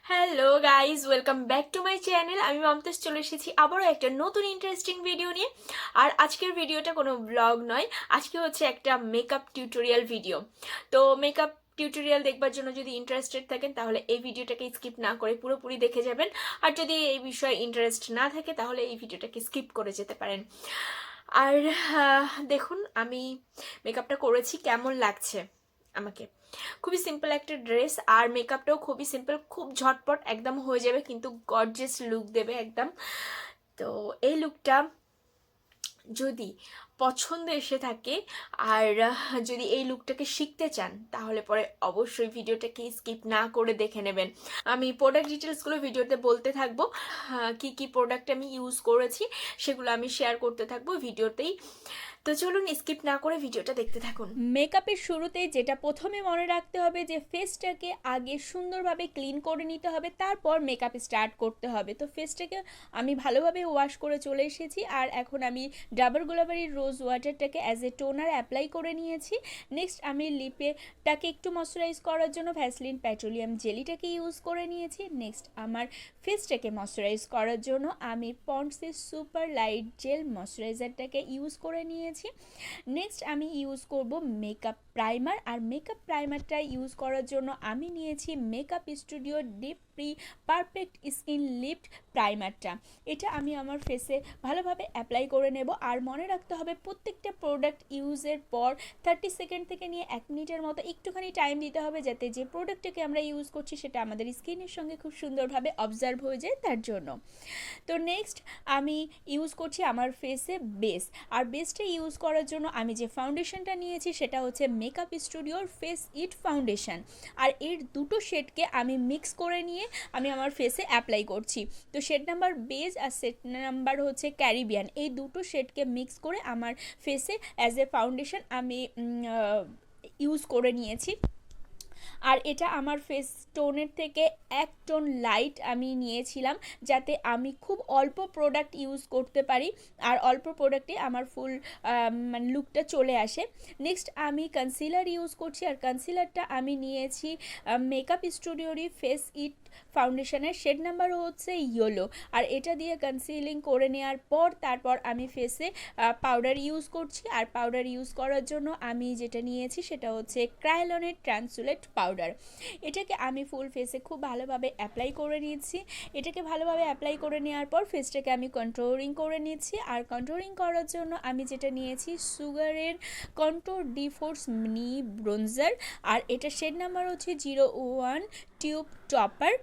Hello guys, welcome back to my channel. আমি মমতাজ চলে এসেছি আবারও একটা নতুন ইন্টারেস্টিং ভিডিও নিয়ে। আর আজকের ভিডিওটা কোনো ব্লগ নয়, আজকে হচ্ছে একটা মেকআপ টিউটোরিয়াল ভিডিও। তো মেকআপ টিউটোরিয়াল দেখবার জন্য যদি ইন্টারেস্টেড থাকেন তাহলে এই ভিডিওটাকে স্কিপ না করে পুরোপুরি দেখে যাবেন। আর যদি এই বিষয়ে ইন্টারেস্ট না থাকে তাহলে এই ভিডিওটাকে স্কিপ করে যেতে পারেন। আর দেখুন আমি মেকআপটা করেছি, কেমন লাগছে আমাকে। খুবই সিম্পল একটা ড্রেস, আর মেকআপটাও খুবই সিম্পল, খুব ঝটপট একদম হয়ে যাবে, কিন্তু গর্জিয়াস লুক দেবে একদম। তো এই লুকটা যদি পছন্দ এসে থাকে আর যদি এই লুকটাকে শিখতে চান তাহলে পরে অবশ্যই ভিডিওটাকে স্কিপ না করে দেখে নেবেন। আমি প্রোডাক্ট ডিটেলসগুলো ভিডিওতে বলতে থাকবো, কি কি প্রোডাক্ট আমি ইউজ করেছি সেগুলো আমি শেয়ার করতে থাকবো ভিডিওতেই। তো চলুন স্কিপ না করে ভিডিওটা দেখতে থাকুন। মেকআপের শুরুতেই যেটা প্রথমে মনে রাখতে হবে যে ফেসটাকে আগে সুন্দরভাবে ক্লিন করে নিতে হবে, তারপর মেকআপ স্টার্ট করতে হবে। তো ফেসটাকে আমি ভালোভাবে ওয়াশ করে চলে এসেছি, আর এখন আমি ডাবর গোলাবারি রোজ ওয়াটারটাকে অ্যাজ এ টোনার অ্যাপ্লাই করে নিয়েছি। নেক্সট আমি লিপেটাকে একটু ময়শ্চারাইজ করার জন্য ভ্যাসলিন পেট্রোলিয়াম জেলিটাকে ইউজ করে নিয়েছি। নেক্সট আমার ফেসটাকে ময়শ্চারাইজ করার জন্য আমি পন্ডসের সুপার লাইট জেল ময়শ্চারাইজারটাকে ইউজ করে নিয়েছি। নেক্সট আমি ইউজ করব মেকআপ প্রাইমার, আর মেকআপ প্রাইমারটা ইউজ করার জন্য আমি নিয়েছি makeup studio deep pre perfect skin lift প্রাইমারটা। এটা আমি আমার ফেসে ভালোভাবে অ্যাপ্লাই করে নেব। আর মনে রাখতে হবে প্রত্যেকটা প্রোডাক্ট ইউজের পর 30 সেকেন্ড থেকে নিয়ে 1 মিনিটের মতো একটুখানি টাইম দিতে হবে, যাতে যে প্রোডাক্টটাকে আমরা ইউজ করছি সেটা আমাদের স্কিনের সঙ্গে খুব সুন্দরভাবে অবজার্ভ হয়ে যায় তার জন্য। তো নেক্সট আমি ইউজ করছি আমার ফেসে বেস, আর বেসটা ইউজ করার জন্য আমি যে ফাউন্ডেশনটা নিয়েছি সেটা হচ্ছে মেকআপ স্টুডিওর ফেস ইট ফাউন্ডেশন। আর এর দুটো শেডকে আমি মিক্স করে নিয়ে আমি আমার ফেসে অ্যাপ্লাই করছি। তো শেড নাম্বার বেজ আর শেড নাম্বার হচ্ছে ক্যারিবিয়ান, এই দুটো শেডকে মিক্স করে আমার ফেসে অ্যাজ এ ফাউন্ডেশন আমি ইউজ করে নিয়েছি। আর এটা আমার ফেস টোনের থেকে 1 টোন লাইট আমি নিয়েছিলাম, যাতে আমি খুব অল্প প্রোডাক্ট ইউজ করতে পারি আর অল্প প্রোডাক্টে আমার ফুল মানে লুকটা চলে আসে। নেক্সট আমি কনসিলার ইউজ করছি, আর কনসিলারটা আমি নিয়েছি মেকআপ স্টুডিওরই ফেস ইট ফাউন্ডেশনের শেড নাম্বার হচ্ছে ইয়েলো। আর এটা দিয়ে কনসিলিং করে নেওয়ার পর তারপর আমি ফেসে পাউডার ইউজ করছি। আর পাউডার ইউজ করার জন্য আমি যেটা নিয়েছি সেটা হচ্ছে ক্রায়োলনের ট্রান্সলুসেন্ট পাউডার। এটাকে আমি ফুল ফেসে খুব ভালোভাবে অ্যাপ্লাই করে নিয়েছি। এটাকে ভালোভাবে অ্যাপ্লাই করে নেওয়ার পর ফেসটাকে আমি কন্ট্রোলিং করে নিয়েছি। আর কন্ট্রোলিং করার জন্য আমি যেটা নিয়েছি সুগারের কন্ট্রোর ডিফোর্স মিনি ব্রোঞ্জার, আর এটা শেড নাম্বার হচ্ছে 01 টিউব টপার।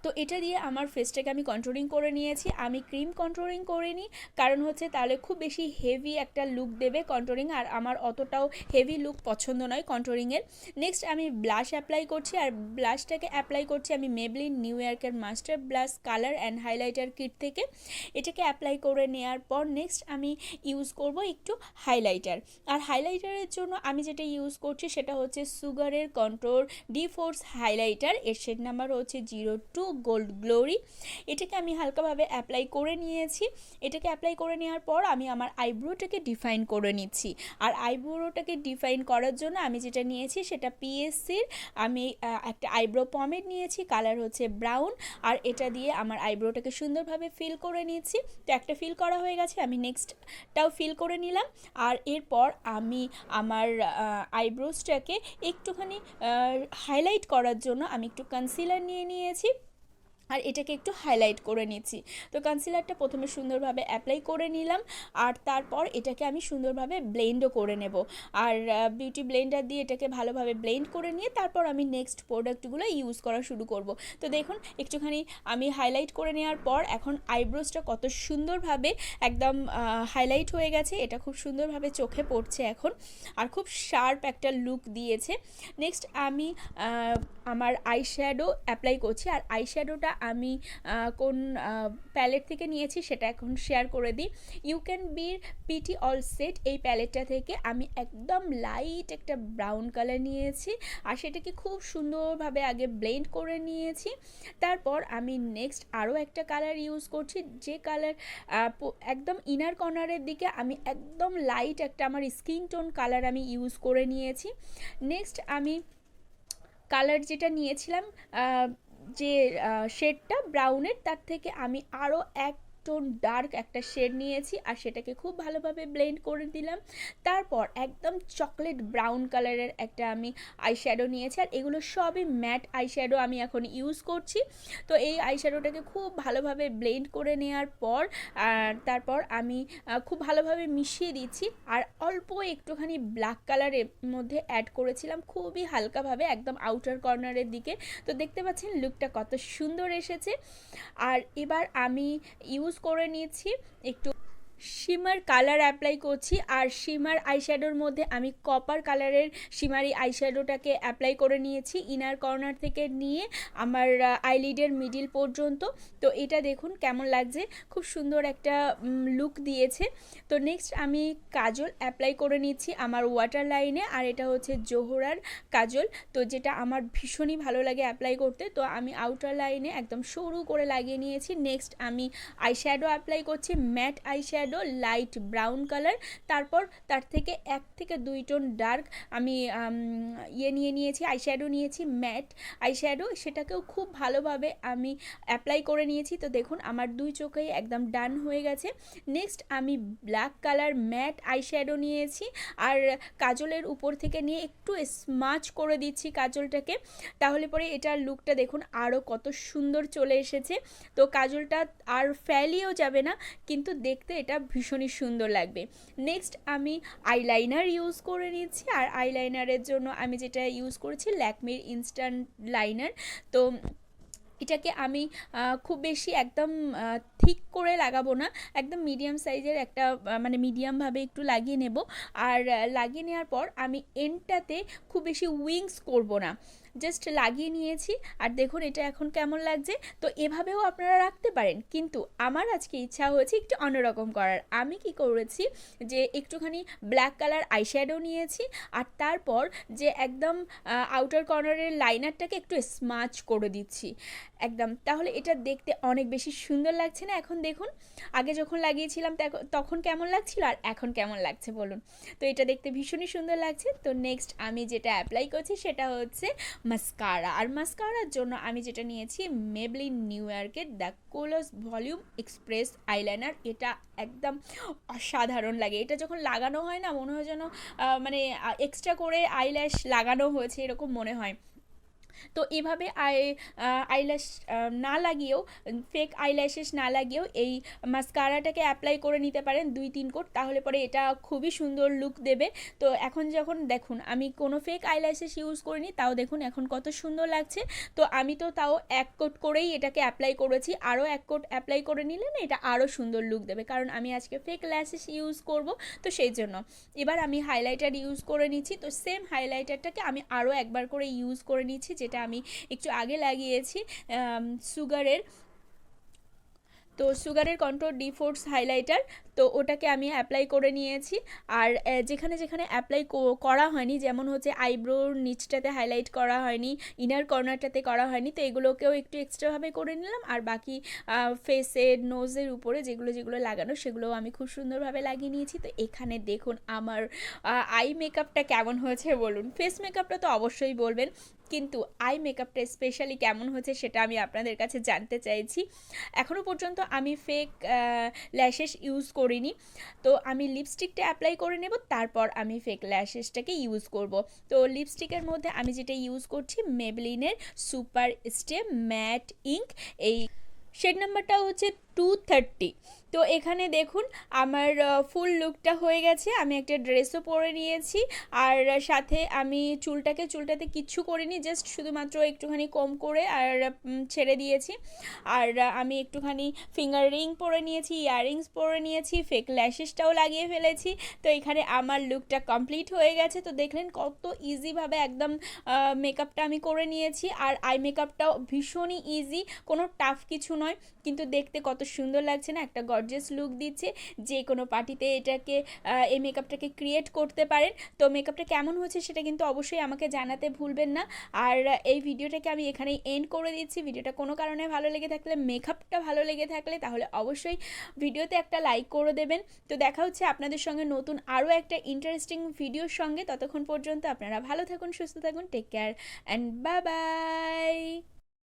তো এটা দিয়ে আমার ফেসটাকে আমি কন্ট্রোলিং করে নিয়েছি। আমি ক্রিম কন্ট্রোলিং করিনি, কারণ হচ্ছে তাহলে খুব বেশি হেভি একটা লুক দেবে কন্ট্রোলিং, আর আমার অতটাও হেভি লুক পছন্দ নয় কন্ট্রোলিংয়ের। নেক্সট আমি ব্লাশ অ্যাপ্লাই করছি, আর ব্লাশটাকে অ্যাপ্লাই করছি আমি মেবলিন নিউ ইয়র্কের master blush colour and highlighter kit থেকে। এটাকে অ্যাপ্লাই করে নেওয়ার পর নেক্সট আমি ইউজ করব একটু হাইলাইটার। আর হাইলাইটারের জন্য আমি যেটা ইউজ করছি সেটা হচ্ছে সুগারের কন্ট্রোর ডিফোর্স হাইলাইটার, এর শেড নাম্বার হচ্ছে 02 গোল্ড গ্লোরি। এটাকে আমি হালকাভাবে অ্যাপ্লাই করে নিয়েছি। এটাকে অ্যাপ্লাই করে নেওয়ার পর আমি আমার আইব্রোটাকে ডিফাইন করে নিচ্ছি। আর আইব্রোটাকে ডিফাইন করার জন্য আমি যেটা নিয়েছি সেটা পিএসসির আমি একটা আইব্রো পমেড নিয়েছি, কালার হচ্ছে ব্রাউন। আর এটা দিয়ে আমার আইব্রোটাকে সুন্দরভাবে ফিল করে নিয়েছি। তো একটা ফিল করা হয়ে গেছে, আমি নেক্সটটাও ফিল করে নিলাম। আর এরপর আমি আমার আইব্রোসটাকে একটুখানি হাইলাইট করার জন্য আমি একটু কনসিলার নিয়ে নিয়েছি, আর এটাকে একটু হাইলাইট করে নিচ্ছি। তো কনসিলারটা প্রথমে সুন্দরভাবে অ্যাপ্লাই করে নিলাম, আর তারপর এটাকে আমি সুন্দরভাবে ব্লেন্ডও করে নেব। আর বিউটি ব্লেন্ডার দিয়ে এটাকে ভালোভাবে ব্লেন্ড করে নিয়ে তারপর আমি নেক্সট প্রোডাক্টগুলো ইউজ করা শুরু করব। তো দেখুন একটুখানি আমি হাইলাইট করে নেওয়ার পর এখন আইব্রোসটা কত সুন্দরভাবে একদম হাইলাইট হয়ে গেছে, এটা খুব সুন্দরভাবে চোখে পড়ছে এখন, আর খুব শার্প একটা লুক দিয়েছে। নেক্সট আমি আমার আইশ্যাডো অ্যাপ্লাই করছি। আর আইশ্যাডোটা আমি কোন প্যালেট থেকে নিয়েছি সেটা এখন শেয়ার করে দিই। ইউ ক্যান বির পিটি অল সেট এই প্যালেটটা থেকে আমি একদম লাইট একটা ব্রাউন কালার নিয়েছি, আর সেটাকে খুব সুন্দরভাবে আগে ব্লেন্ড করে নিয়েছি। তারপর আমি নেক্সট আরও একটা কালার ইউজ করছি, যে কালার একদম ইনার কর্নারের দিকে আমি একদম লাইট একটা আমার স্কিন টোন কালার আমি ইউজ করে নিয়েছি। নেক্সট আমি কালার যেটা নিয়েছিলাম যে শেডটা ব্রাউনের, তার থেকে আমি আরও এক টোন ডার্ক একটা শেড নিয়েছি আর সেটাকে খুব ভালোভাবে ব্লেন্ড করে দিলাম। তারপর একদম চকলেট ব্রাউন কালারের একটা আমি আইশ্যাডো নিয়েছি, আর এগুলো সবই ম্যাট আইশ্যাডো আমি এখন ইউজ করছি। তো এই আইশ্যাডোটাকে খুব ভালোভাবে ব্লেন্ড করে নেওয়ার পর তারপর আমি খুব ভালোভাবে মিশিয়ে দিচ্ছি, আর অল্প একটুখানি ব্ল্যাক কালারের মধ্যে অ্যাড করেছিলাম খুবই হালকাভাবে একদম আউটার কর্নারের দিকে। তো দেখতে পাচ্ছেন লুকটা কত সুন্দর এসেছে। আর এবার আমি ইউজ করে নিয়েছি একটু শিমার কালার অ্যাপ্লাই করছি, আর শিমার আইশ্যাডোর মধ্যে আমি কপার কালারের শিমারি আইশ্যাডোটাকে অ্যাপ্লাই করে নিয়েছি ইনার কর্নার থেকে নিয়ে আমার আইলিডের মিডিল পর্যন্ত। তো এটা দেখুন কেমন লাগছে, খুব সুন্দর একটা লুক দিয়েছে। তো নেক্সট আমি কাজল অ্যাপ্লাই করে নিচ্ছি আমার ওয়াটার লাইনে, আর এটা হচ্ছে জোহরার কাজল, তো যেটা আমার ভীষণই ভালো লাগে অ্যাপ্লাই করতে। তো আমি আউটার লাইনে একদম সরু করে লাগিয়ে নিয়েছি। নেক্সট আমি আইশ্যাডো অ্যাপ্লাই করছি, matte eyeshadow light brown colour. তারপর তার থেকে 1 থেকে 2 টোন ডার্ক আমি নিয়ে নিয়েছি, আইশ্যাডো নিয়েছি ম্যাট আইশ্যাডো, সেটাকেও খুব ভালোভাবে আমি অ্যাপ্লাই করে নিয়েছি। তো দেখুন আমার 2 চোখেই একদম ডান হয়ে গেছে। নেক্সট আমি ব্ল্যাক কালার ম্যাট আইশ্যাডো নিয়েছি, আর কাজলের উপর থেকে নিয়ে একটু স্মাচ করে দিচ্ছি কাজলটাকে, তাহলে পরে এটার লুকটা দেখুন আরও কত সুন্দর চলে এসেছে। তো কাজলটা আর ফেলিয়েও যাবে না, কিন্তু দেখতে এটা ভীষণই সুন্দর লাগবে। নেক্সট আমি আইলাইনার ইউজ করে নিচ্ছি, আর আইলাইনারের জন্য আমি যেটা ইউজ করেছি ল্যাকমির ইনস্ট্যান্ট লাইনার। তো এটাকে আমি খুব বেশি একদম থিক করে লাগাবো না, একদম মিডিয়াম সাইজের একটা মানে মিডিয়ামভাবে একটু লাগিয়ে নেব। আর লাগিয়ে নেওয়ার পর আমি এন্ডটাতে খুব বেশি উইংস করব না, জাস্ট লাগিয়ে নিয়েছি। আর দেখুন এটা এখন কেমন লাগছে। তো এভাবেও আপনারা রাখতে পারেন, কিন্তু আমার আজকে ইচ্ছা হয়েছে একটু অন্যরকম করার। আমি কি করেছি যে একটুখানি ব্ল্যাক কালার আইশ্যাডো নিয়েছি, আর তারপর যে একদম আউটার কর্নারের লাইনারটাকে একটু স্মাচ করে দিচ্ছি একদম, তাহলে এটা দেখতে অনেক বেশি সুন্দর লাগছে না? এখন দেখুন আগে যখন লাগিয়েছিলাম তখন কেমন লাগছিল আর এখন কেমন লাগছে বলুন। তো এটা দেখতে ভীষণই সুন্দর লাগছে। তো নেক্সট আমি যেটা অ্যাপ্লাই করছি সেটা হচ্ছে মাস্কারা, আর মাস্কারার জন্য আমি যেটা নিয়েছি মেবলিন নিউ ইয়র্কের the callus volume express eyeliner. এটা একদম অসাধারণ লাগে, এটা যখন লাগানো হয় না মনে হয় যেন মানে এক্সট্রা করে আইল্যাশ লাগানো হয়েছে এরকম মনে হয়। তো এভাবে আইল্যাশ না লাগিয়েও, ফেক আইল্যাশেস না লাগিয়েও এই মাস্কারাটাকে অ্যাপ্লাই করে নিতে পারেন 2-3 কোট, তাহলে পরে এটা খুবই সুন্দর লুক দেবে। তো এখন যখন দেখুন আমি কোনো ফেক আইল্যাশেস ইউজ করিনি, তাও দেখুন এখন কত সুন্দর লাগছে। তো আমি তো তাও 1 কোট করেই এটাকে অ্যাপ্লাই করেছি, আরও 1 কোট অ্যাপ্লাই করে নিলে না এটা আরও সুন্দর লুক দেবে, কারণ আমি আজকে ফেক ল্যাশেস ইউজ করব, তো সেই জন্য। এবার আমি হাইলাইটার ইউজ করে নিচ্ছি, তো সেম হাইলাইটারটাকে আমি আরও একবার করে ইউজ করে নিচ্ছি, যেটা আমি একটু আগে লাগিয়েছি সুগারের। তো সুগারের কন্ট্রোল ডিফোর্স হাইলাইটার, তো ওটাকে আমি অ্যাপ্লাই করে নিয়েছি। আর যেখানে যেখানে অ্যাপ্লাই করা হয়নি, যেমন হচ্ছে আইব্রোর নিচটাতে হাইলাইট করা হয়নি, ইনার কর্নারটাতে করা হয়নি, তো এগুলোকেও একটু এক্সট্রাভাবে করে নিলাম। আর বাকি ফেসের নোজের উপরে যেগুলো যেগুলো লাগানো সেগুলোও আমি খুব সুন্দরভাবে লাগিয়ে নিয়েছি। তো এখানে দেখুন আমার আই মেকআপটা কেমন হয়েছে বলুন। ফেস মেকআপটা তো অবশ্যই বলবেন, কিন্তু আই মেকআপটা স্পেশালি কেমন হয়েছে সেটা আমি আপনাদের কাছে জানতে চাইছি। এখনও পর্যন্ত আমি ফেক ল্যাশেস ইউজ করিনি, তো আমি লিপস্টিকটা অ্যাপ্লাই করে নেব, তারপর আমি ফেক ল্যাশেসটাকে ইউজ করব। তো লিপস্টিকের মধ্যে আমি যেটা ইউজ করছি মেবলিনের সুপার স্টে ম্যাট ইঙ্ক, এই শেড নাম্বারটা হচ্ছে 230। তো এখানে দেখুন আমার ফুল লুকটা হয়ে গেছে, আমি একটা ড্রেসও পরে নিয়েছি, আর সাথে আমি চুলটাতে কিচ্ছু করিনি, জাস্ট শুধুমাত্র একটুখানি কম করে আর ছেড়ে দিয়েছি। আর আমি একটুখানি ফিঙ্গার রিং পরে নিয়েছি, ইয়াররিংস পরে নিয়েছি, ফেক ল্যাশেসটাও লাগিয়ে ফেলেছি। তো এখানে আমার লুকটা কমপ্লিট হয়ে গেছে। তো দেখলেন কত ইজিভাবে একদম মেকআপটা আমি করে নিয়েছি, আর আই মেকআপটাও ভীষণই ইজি, কোনো টাফ কিছু নয়, কিন্তু দেখতে কত সুন্দর লাগছে না, একটা গর্জিয়াস লুক দিচ্ছে। যে কোনো পার্টিতে এটাকে এই মেকআপটাকে ক্রিয়েট করতে পারেন। তো মেকআপটা কেমন হয়েছে সেটা কিন্তু অবশ্যই আমাকে জানাতে ভুলবেন না। আর এই ভিডিওটাকে আমি এখানেই এন্ড করে দিচ্ছি। ভিডিওটা কোনো কারণে ভালো লেগে থাকলে, মেকআপটা ভালো লেগে থাকলে, তাহলে অবশ্যই ভিডিওতে একটা লাইক করে দেবেন। তো দেখা হচ্ছে আপনাদের সঙ্গে নতুন আরও একটা ইন্টারেস্টিং ভিডিওর সঙ্গে। ততক্ষণ পর্যন্ত আপনারা ভালো থাকুন, সুস্থ থাকুন, take care and bye by.